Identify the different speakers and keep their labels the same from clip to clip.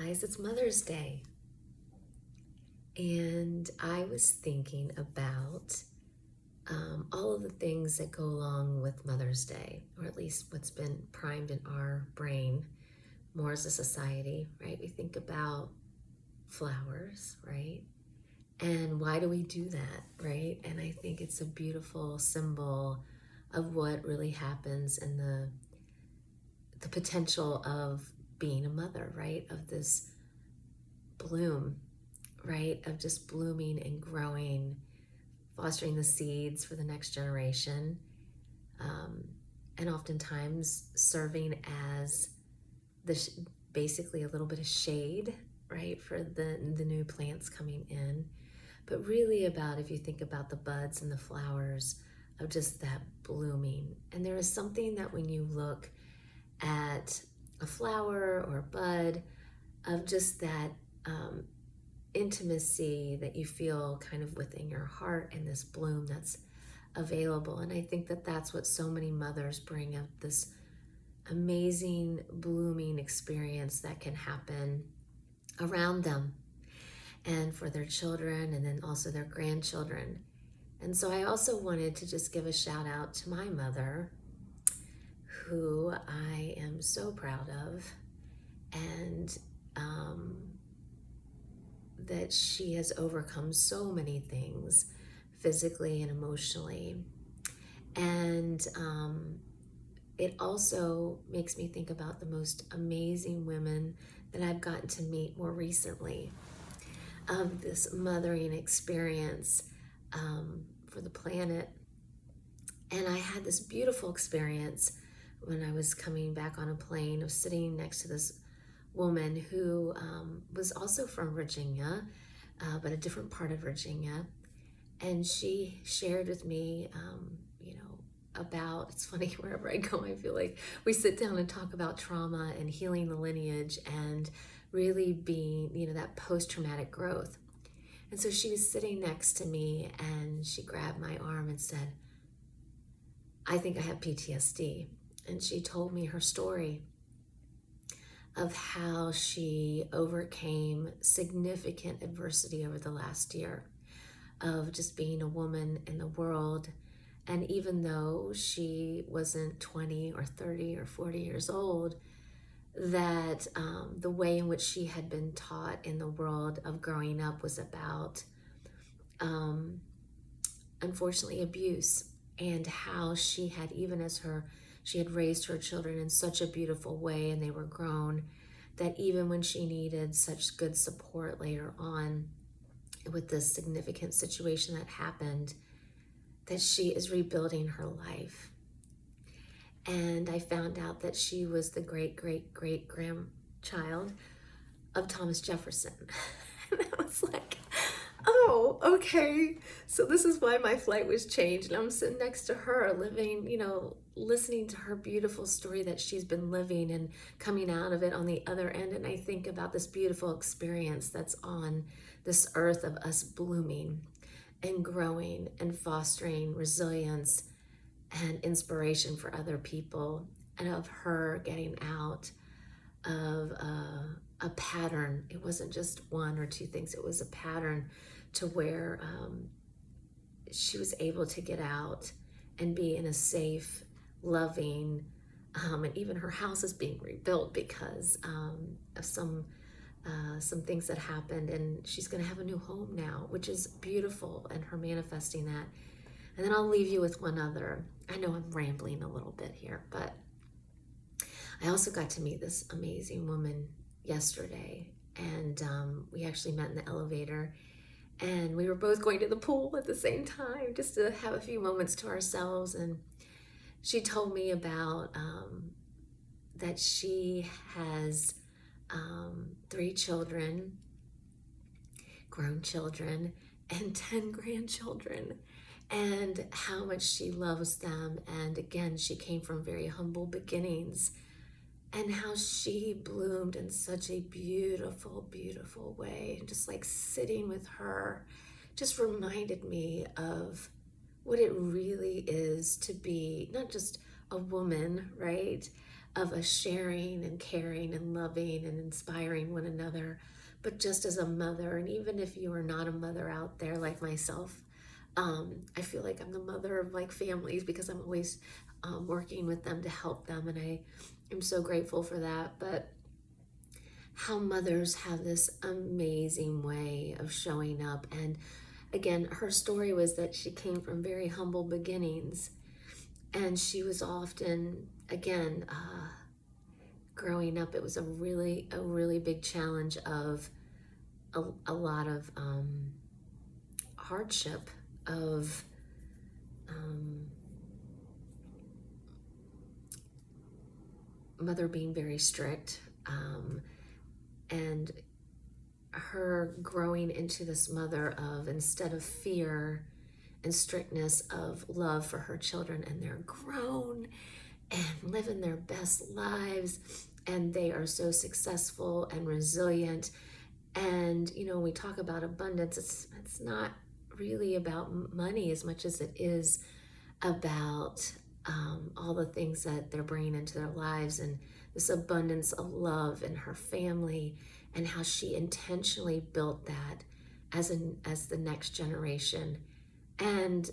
Speaker 1: Guys, it's Mother's Day, and I was thinking about all of the things that go along with Mother's Day, or at least what's been primed in our brain more as a society, right? We think about flowers, right? And why do we do that, right? And I think it's a beautiful symbol of what really happens and the potential of being a mother, right? Of this bloom, right? Of just blooming and growing, fostering the seeds for the next generation, um, and oftentimes serving as basically a little bit of shade, right, for the new plants coming in. But really about, if you think about the buds and the flowers, of just that blooming. And there is something that when you look at a flower or a bud, of just that intimacy that you feel kind of within your heart, and this bloom that's available. And I think that that's what so many mothers bring, of this amazing blooming experience that can happen around them and for their children, and then also their grandchildren. And so I also wanted to just give a shout out to my mother, who I am so proud of, and that she has overcome so many things physically and emotionally. And it also makes me think about the most amazing women that I've gotten to meet more recently, of this mothering experience for the planet. And I had this beautiful experience when I was coming back on a plane, of sitting next to this woman who was also from Virginia, but a different part of Virginia. And she shared with me, about, it's funny, wherever I go, I feel like we sit down and talk about trauma and healing the lineage, and really being, that post-traumatic growth. And so she was sitting next to me, and she grabbed my arm and said, "I think I have PTSD." And she told me her story of how she overcame significant adversity over the last year, of just being a woman in the world. And even though she wasn't 20 or 30 or 40 years old, that the way in which she had been taught in the world of growing up was about, unfortunately, abuse. And how she had, even as she had raised her children in such a beautiful way, and they were grown, that even when she needed such good support later on with this significant situation that happened, that she is rebuilding her life. And I found out that she was the great grandchild of Thomas Jefferson. And I was like, oh, okay. So this is why my flight was changed. And I'm sitting next to her, living, listening to her beautiful story that she's been living and coming out of it on the other end. And I think about this beautiful experience that's on this earth, of us blooming and growing and fostering resilience and inspiration for other people, and of her getting out of a pattern. It wasn't just one or two things, it was a pattern, to where she was able to get out and be in a safe, loving, and even her house is being rebuilt because of some things that happened, and she's going to have a new home now, which is beautiful, and her manifesting that. And then I'll leave you with one other. I know I'm rambling a little bit here, but I also got to meet this amazing woman yesterday, and we actually met in the elevator, and we were both going to the pool at the same time, just to have a few moments to ourselves. And she told me about that she has 3 children, grown children, and 10 grandchildren, and how much she loves them. And again, she came from very humble beginnings, and how she bloomed in such a beautiful, beautiful way. And just like sitting with her just reminded me of what it really is to be not just a woman, right? of us sharing and caring and loving and inspiring one another. But just as a mother, and even if you are not a mother out there like myself, I feel like I'm the mother of like families because I'm always working with them to help them, and I am so grateful for that. But how mothers have this amazing way of showing up. And again, her story was that she came from very humble beginnings, and she was often, again, growing up, it was a really big challenge of a lot of hardship, of mother being very strict, and her growing into this mother of, instead of fear and strictness, of love for her children, and they're grown and living their best lives, and they are so successful and resilient. And you know, we talk about abundance, it's not really about money as much as it is about all the things that they're bringing into their lives, and this abundance of love in her family, and how she intentionally built that as the next generation. And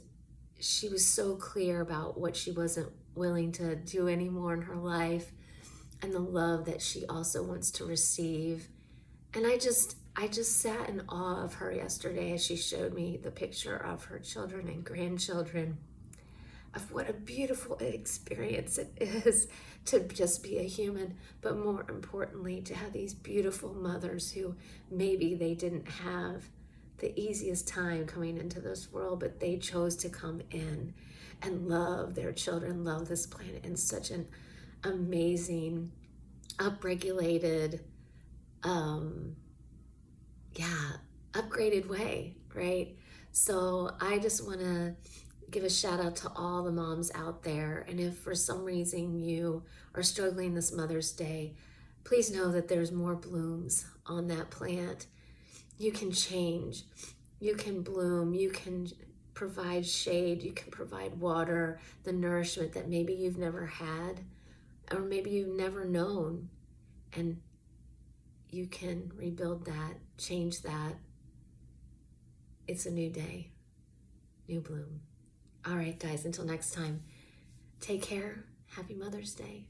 Speaker 1: she was so clear about what she wasn't willing to do anymore in her life, and the love that she also wants to receive. And I just sat in awe of her yesterday as she showed me the picture of her children and grandchildren, of what a beautiful experience it is to just be a human, but more importantly, to have these beautiful mothers who maybe they didn't have the easiest time coming into this world, but they chose to come in and love their children, love this planet in such an amazing, upregulated, upgraded way, right? So I just want to give a shout out to all the moms out there. And if for some reason you are struggling this Mother's Day, please know that there's more blooms on that plant. You can change, you can bloom, you can provide shade, you can provide water, the nourishment that maybe you've never had, or maybe you've never known. And you can rebuild that, change that. It's a new day, new bloom. All right, guys, until next time, take care. Happy Mother's Day.